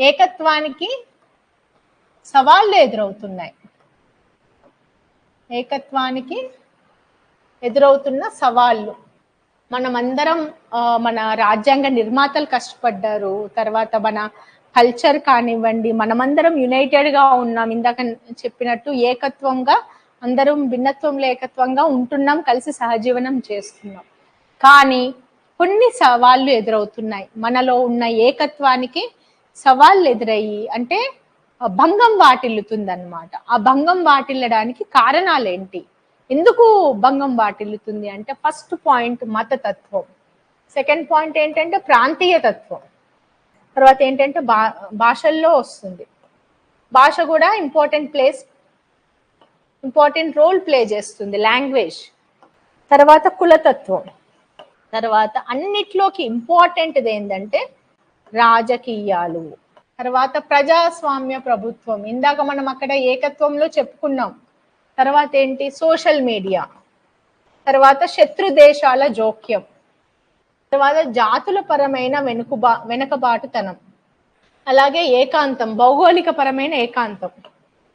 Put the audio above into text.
ఏకత్వానికి సవాళ్ళు ఎదురవుతున్నాయి. ఏకత్వానికి ఎదురవుతున్న సవాళ్ళు మనమందరం మన రాజ్యాంగ నిర్మాతలు కష్టపడ్డారు. తర్వాత మన కల్చర్ కానివ్వండి, మనమందరం యునైటెడ్గా ఉన్నాం. ఇందాక చెప్పినట్టు ఏకత్వంగా అందరం భిన్నత్వంలో ఏకత్వంగా ఉంటున్నాం, కలిసి సహజీవనం చేస్తున్నాం. కానీ కొన్ని సవాళ్ళు ఎదురవుతున్నాయి. మనలో ఉన్న ఏకత్వానికి సవాళ్ళు ఎదురయ్యి అంటే భంగం వాటిల్లుతుంది అన్నమాట. ఆ భంగం వాటిల్లడానికి కారణాలు ఏంటి, ఎందుకు భంగం వాటిల్లుతుంది అంటే, ఫస్ట్ పాయింట్ మతతత్వం, సెకండ్ పాయింట్ ఏంటంటే ప్రాంతీయ తత్వం, తర్వాత ఏంటంటే భాషల్లో వస్తుంది. భాష కూడా ఇంపార్టెంట్ రోల్ ప్లే చేస్తుంది, లాంగ్వేజ్. తర్వాత కులతత్వం, తర్వాత అన్నిట్లోకి ఇంపార్టెంట్ది ఏంటంటే రాజకీయాలు, తర్వాత ప్రజాస్వామ్య ప్రభుత్వం. ఇందాక మనం అక్కడ ఏకత్వంలో చెప్పుకున్నాం. తర్వాత ఏంటి, సోషల్ మీడియా, తర్వాత శత్రు దేశాల జోక్యం, తర్వాత జాతుల పరమైన వెనుకబాటుతనం, అలాగే ఏకాంతం, భౌగోళిక పరమైన ఏకాంతం.